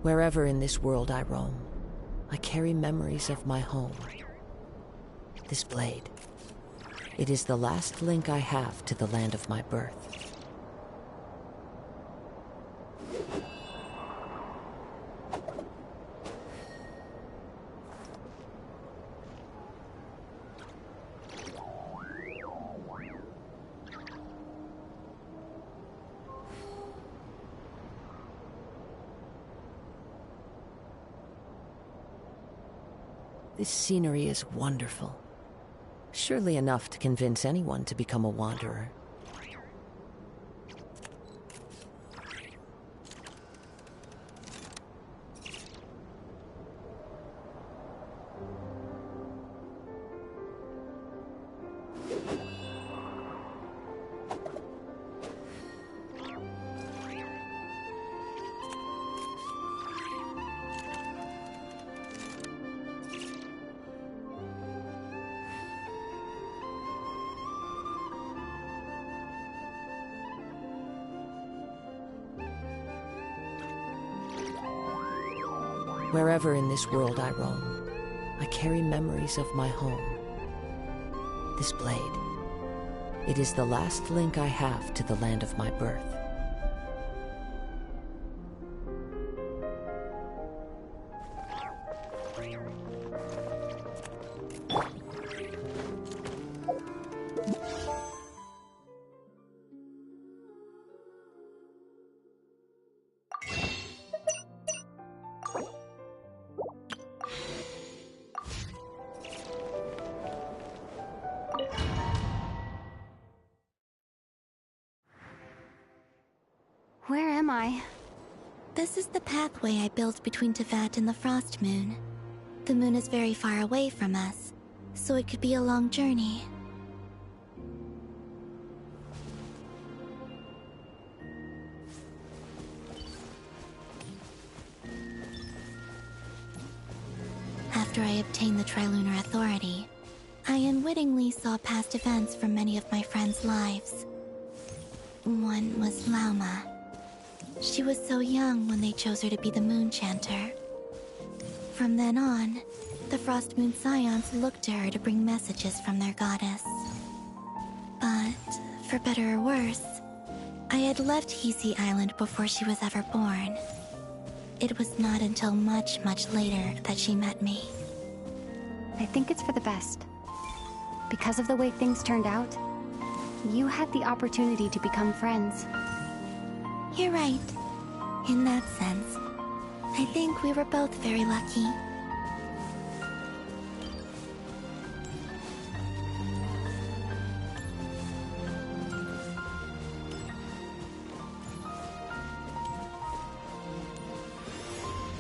Wherever in this world I roam, I carry memories of my home. This blade, it is the last link I have to the land of my birth. This scenery is wonderful. Surely enough to convince anyone to become a wanderer. Wherever in this world I roam, I carry memories of my home. This blade, it is the last link I have to the land of my birth. Where am I? This is the pathway I built between Teyvat and the Frost Moon. The moon is very far away from us, so it could be a long journey. After I obtained the Trilunar Authority, I unwittingly saw past events from many of my friends' lives. One was Lauma. She was so young when they chose her to be the Moon Chanter. From then on, the Frost Moon Scions looked to her to bring messages from their goddess. But, for better or worse, I had left Hisi Island before she was ever born. It was not until much, much later that she met me. I think it's for the best. Because of the way things turned out, you had the opportunity to become friends. You're right. In that sense, I think we were both very lucky.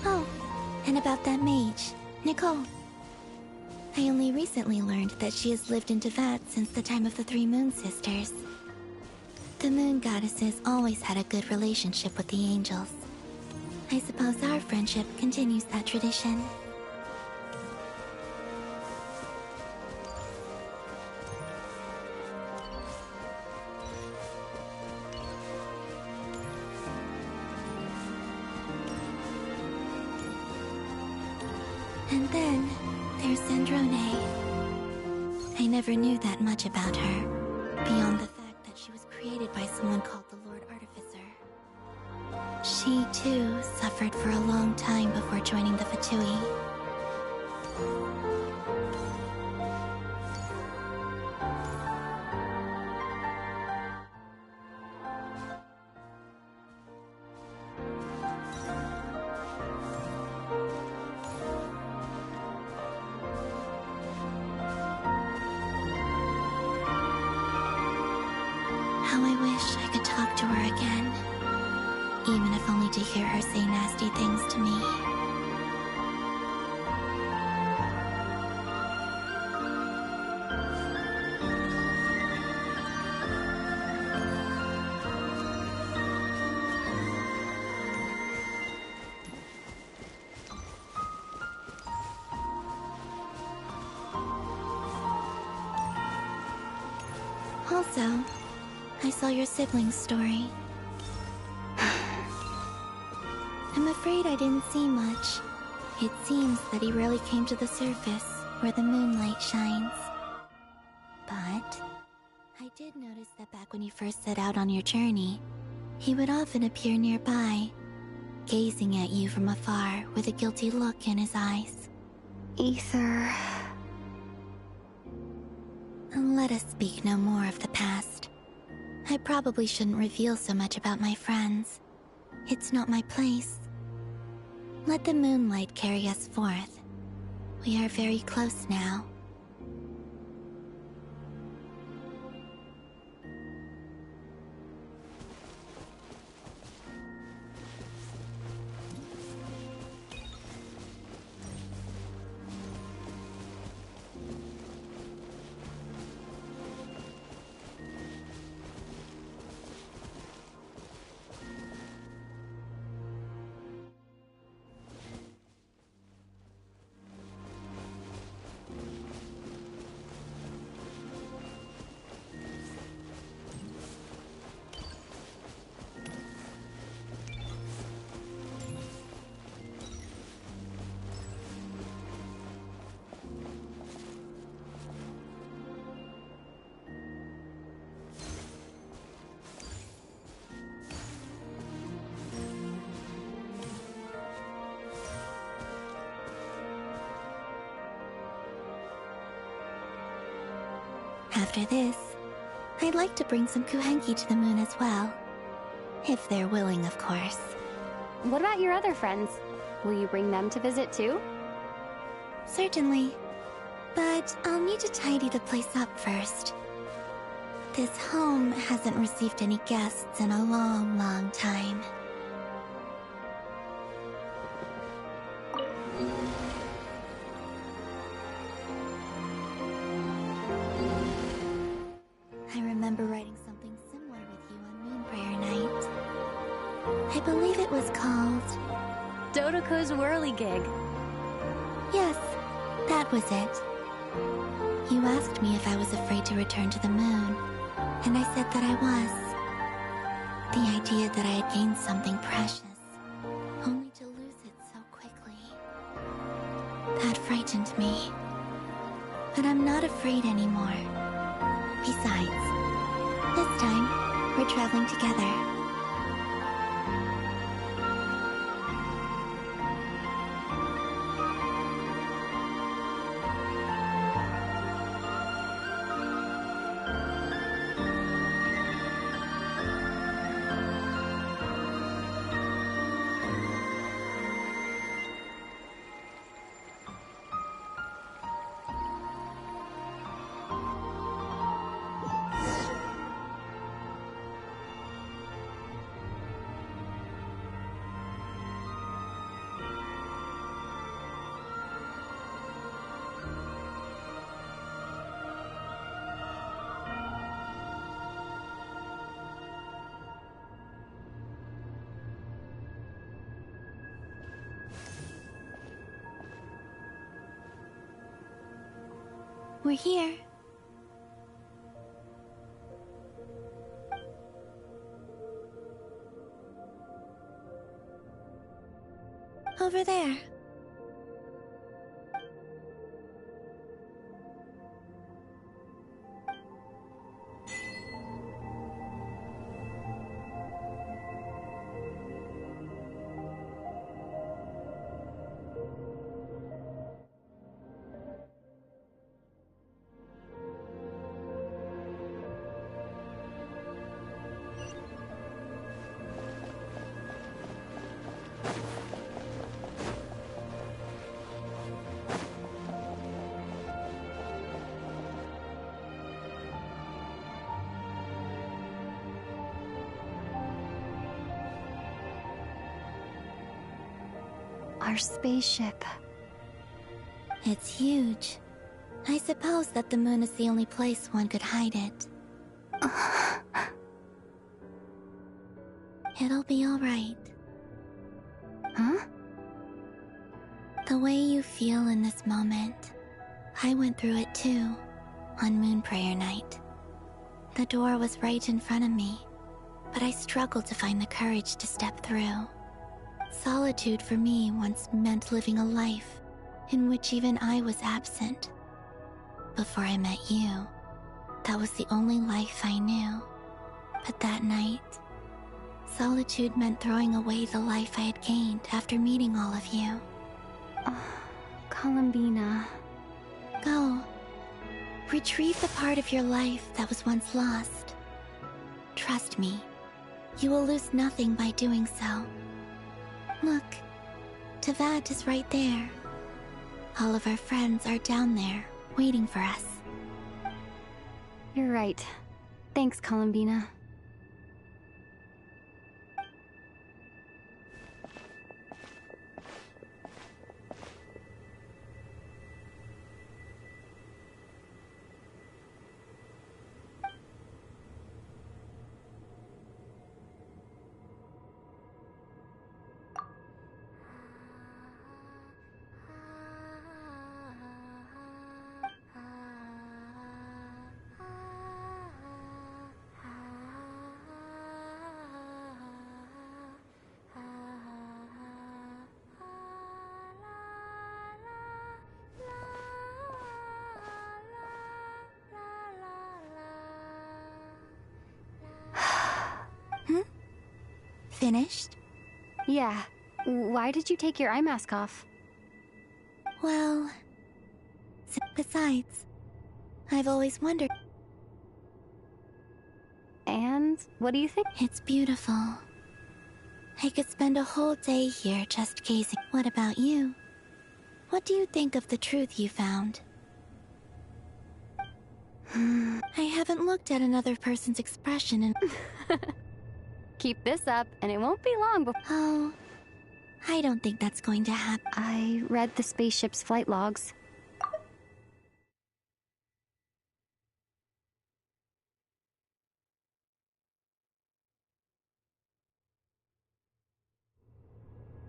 Oh, and about that mage, Nicole. I only recently learned that she has lived in Teyvat since the time of the Three Moon Sisters. The Moon Goddesses always had a good relationship with the angels. I suppose our friendship continues that tradition. And then, there's Sandrone. I never knew that much about her, beyond the fact that she was created by someone called the Lord Artificer. She, too, suffered for a long time before joining the Fatui. How I wish I could talk to her again. Even if only to hear her say nasty things to me. Also, I saw your siblings' story. I'm afraid I didn't see much. It seems that he rarely came to the surface, where the moonlight shines. But I did notice that back when you first set out on your journey, he would often appear nearby, gazing at you from afar with a guilty look in his eyes. Ether... Let us speak no more of the past. I probably shouldn't reveal so much about my friends. It's not my place. Let the moonlight carry us forth. We are very close now. After this, I'd like to bring some kuhenki to the moon as well. If they're willing, of course. What about your other friends? Will you bring them to visit too? Certainly. But I'll need to tidy the place up first. This home hasn't received any guests in a long, long time. I remember writing something similar with you on Moon Prayer Night. I believe it was called... Dodoko's Whirligig. Yes, that was it. You asked me if I was afraid to return to the moon, and I said that I was. The idea that I had gained something precious, only to lose it so quickly. That frightened me. But I'm not afraid anymore. Besides, this time, we're traveling together. We're here. Over there. Our spaceship. It's huge. I suppose that the moon is the only place one could hide it. It'll be alright. Huh? The way you feel in this moment, I went through it too, on Moon Prayer Night. The door was right in front of me, but I struggled to find the courage to step through. Solitude for me once meant living a life in which even I was absent. Before I met you, that was the only life I knew. But that night, solitude meant throwing away the life I had gained after meeting all of you. Columbina. Go. Retrieve the part of your life that was once lost. Trust me, you will lose nothing by doing so. Look, Teyvat is right there. All of our friends are down there, waiting for us. You're right. Thanks, Columbina. Finished? Yeah. Why did you take your eye mask off? Well... Besides, I've always wondered... And what do you think? It's beautiful. I could spend a whole day here just gazing. What about you? What do you think of the truth you found? I haven't looked at another person's expression in... Keep this up, and it won't be long before... Oh, I don't think that's going to happen. I read the spaceship's flight logs.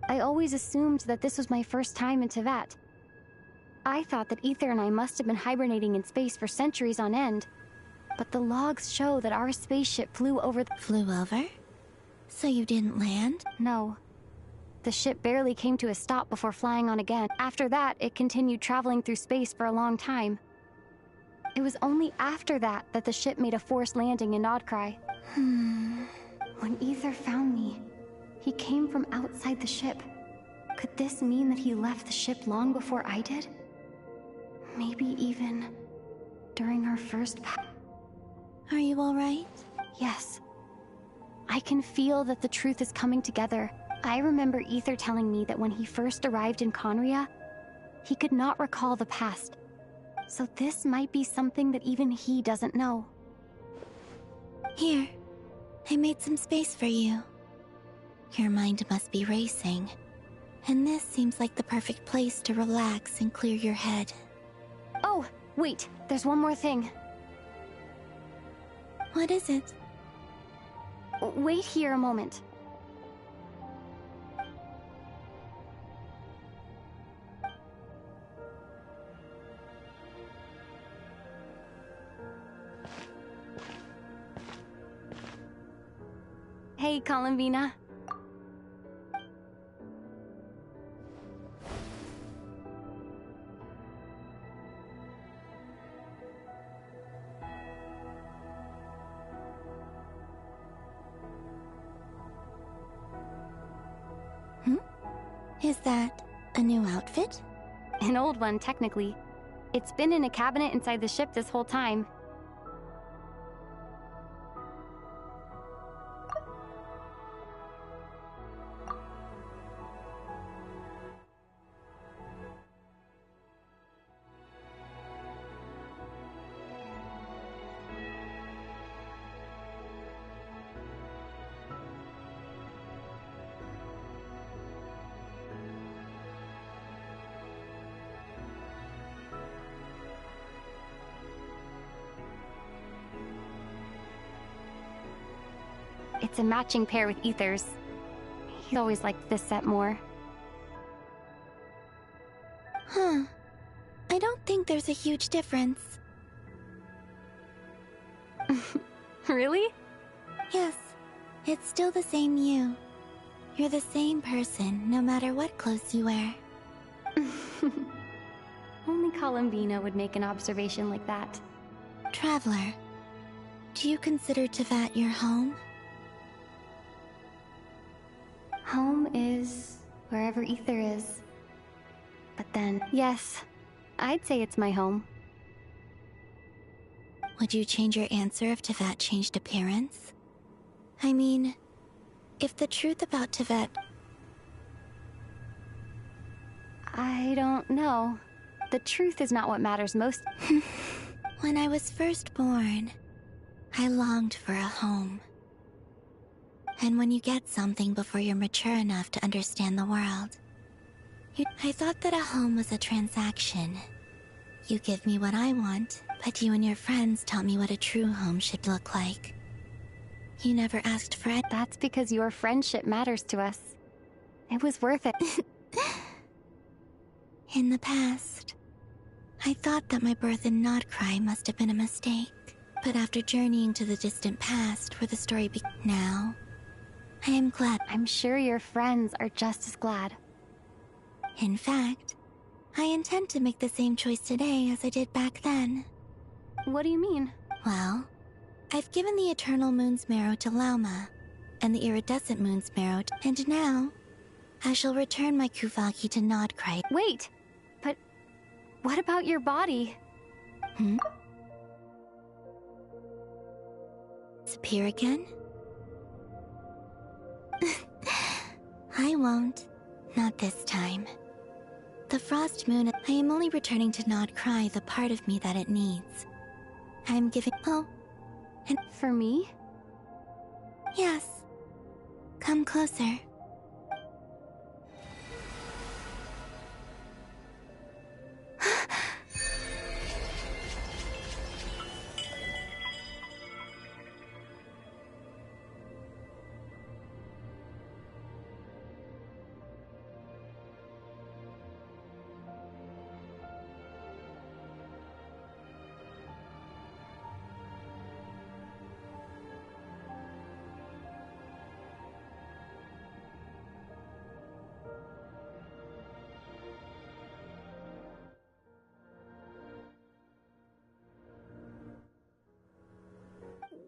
I always assumed that this was my first time in Teyvat. I thought that Ether and I must have been hibernating in space for centuries on end. But the logs show that our spaceship flew over the... Flew over? So you didn't land? No. The ship barely came to a stop before flying on again. After that, it continued traveling through space for a long time. It was only after that that the ship made a forced landing in Nodcry. When Ether found me, he came from outside the ship. Could this mean that he left the ship long before I did? Maybe even during our first Are you alright? Yes. I can feel that the truth is coming together. I remember Ether telling me that when he first arrived in Conria, he could not recall the past. So this might be something that even he doesn't know. Here, I made some space for you. Your mind must be racing, and this seems like the perfect place to relax and clear your head. Oh, wait, there's one more thing. What is it? Wait here a moment. Hey, Columbina. Is that a new outfit? An old one, technically. It's been in a cabinet inside the ship this whole time. It's a matching pair with Ether's. He's always liked this set more. Huh. I don't think there's a huge difference. Really? Yes, it's still the same you. You're the same person, no matter what clothes you wear. Only Columbina would make an observation like that. Traveler, do you consider Tevat your home? Home is wherever ether is. But then, yes, I'd say it's my home. Would you change your answer if Tevat changed appearance? I mean, if the truth about Tevat... I don't know. The truth is not what matters most. When I was first born, I longed for a home. And when you get something before you're mature enough to understand the world, I thought that a home was a transaction. You give me what I want, but you and your friends taught me what a true home should look like. You never asked for it. That's because your friendship matters to us. It was worth it. In the past, I thought that my birth in Nodcry must have been a mistake. But after journeying to the distant past where the story began, now, I am glad. I'm sure your friends are just as glad. In fact, I intend to make the same choice today as I did back then. What do you mean? Well, I've given the Eternal Moon's Marrow to Lauma, and the Iridescent Moon's Marrow and now, I shall return my Kuvagi to Nodcry. Wait! But what about your body? Disappear again? I won't. Not this time. The Frost Moon, I am only returning to Nodcry the part of me that it needs. I'm giving... Oh, and... For me? Yes. Come closer.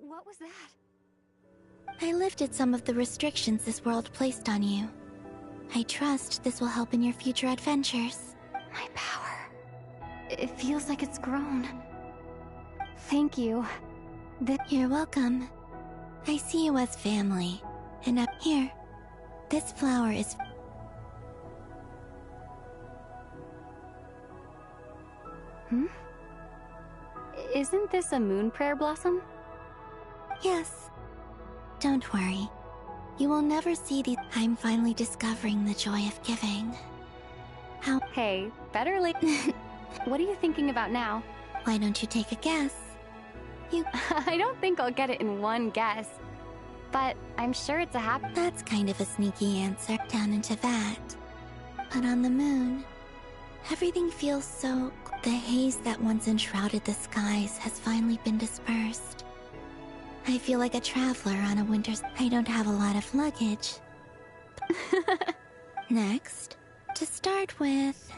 What was that? I lifted some of the restrictions this world placed on you. I trust this will help in your future adventures. My power. It feels like it's grown. Thank you. You're welcome. I see you as family. And up here, this flower is... Isn't this a moon prayer blossom? Yes. Don't worry. You will never see these. I'm finally discovering the joy of giving. How? Hey, better late. What are you thinking about now? Why don't you take a guess? I don't think I'll get it in one guess. But I'm sure it's a happy... That's kind of a sneaky answer. Down into that. But on the moon, everything feels so... The haze that once enshrouded the skies has finally been dispersed. I feel like a traveler on a winter's... I don't have a lot of luggage. Next, to start with,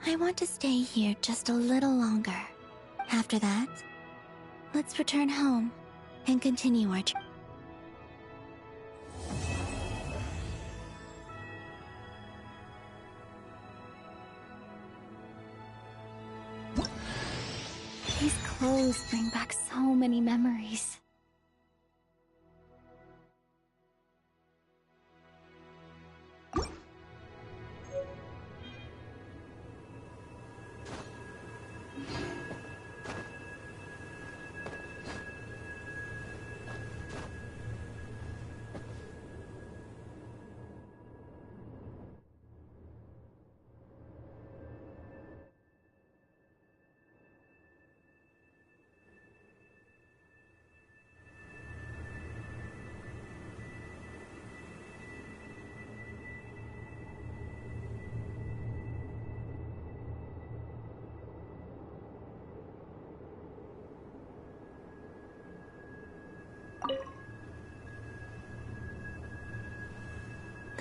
I want to stay here just a little longer. After that, let's return home and continue our trip. These clothes bring back so many memories.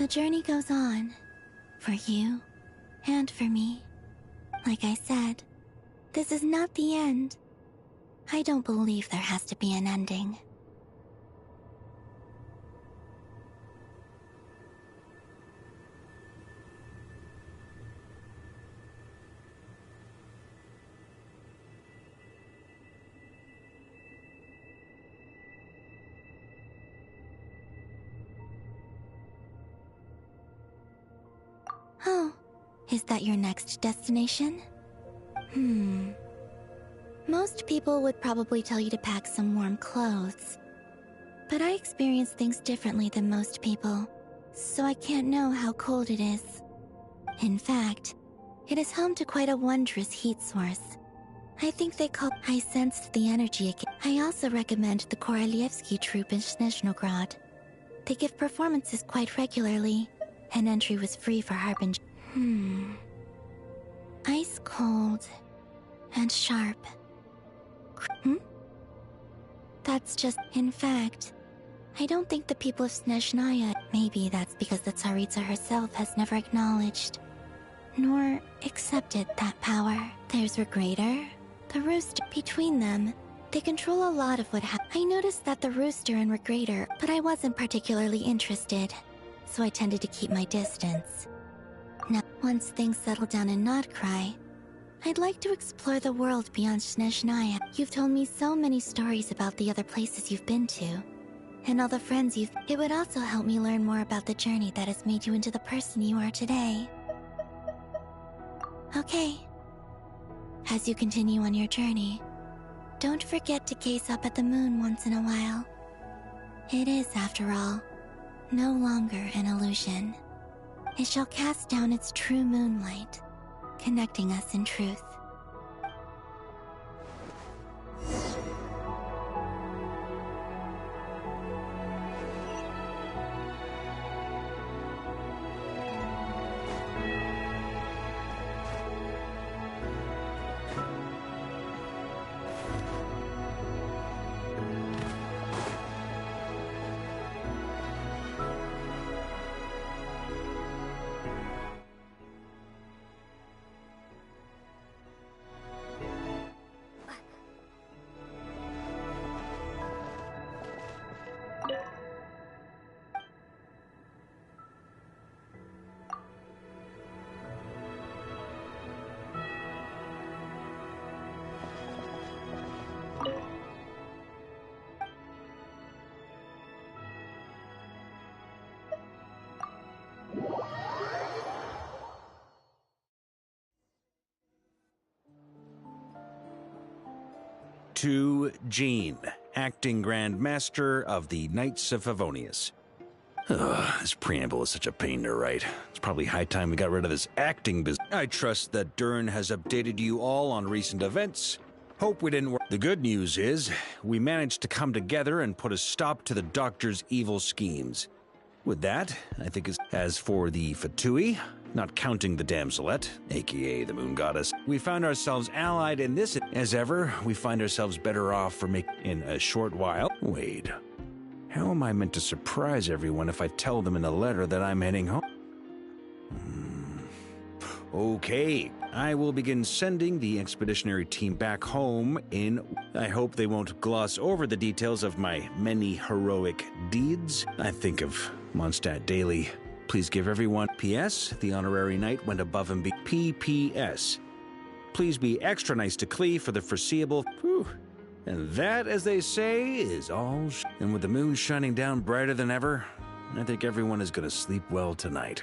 journey goes on. For you, and for me. Like I said, this is not the end. I don't believe there has to be an ending. Oh, is that your next destination? Most people would probably tell you to pack some warm clothes. But I experience things differently than most people, so I can't know how cold it is. In fact, it is home to quite a wondrous heat source. I think they call... I sensed the energy again. I also recommend the Korolievsky troupe in Snezhnogrod. They give performances quite regularly, and entry was free for Harbinger. Ice cold and sharp. That's just... In fact, I don't think the people of Snezhnaya... Maybe that's because the Tsaritsa herself has never acknowledged, nor accepted that power. There's Regrator, the Rooster. Between them, they control a lot of what happens. I noticed that the Rooster and Regrator, but I wasn't particularly interested, so I tended to keep my distance. Now, once things settle down in Nodcry, I'd like to explore the world beyond Snezhnaya. You've told me so many stories about the other places you've been to, and all the friends you've... It would also help me learn more about the journey that has made you into the person you are today. Okay. As you continue on your journey, don't forget to gaze up at the moon once in a while. It is, after all, no longer an illusion. It shall cast down its true moonlight, connecting us in truth. To Jean, acting Grand Master of the Knights of Favonius. This preamble is such a pain to write. It's probably high time we got rid of this acting business. I trust that Dern has updated you all on recent events. Hope we didn't work. The good news is, we managed to come together and put a stop to the Doctor's evil schemes. With that, I think it's... As for the Fatui, not counting the Damselet, aka the Moon Goddess, we found ourselves allied in this. As ever, we find ourselves better off for in a short while. Wait, how am I meant to surprise everyone if I tell them in a letter that I'm heading home? Okay, I will begin sending the expeditionary team back home in... I hope they won't gloss over the details of my many heroic deeds. I think of Mondstadt daily. Please give everyone... P.S. The honorary knight went above and beyond. P.P.S. Please be extra nice to Klee for the foreseeable... Whew. And that, as they say, is all... And with the moon shining down brighter than ever, I think everyone is going to sleep well tonight.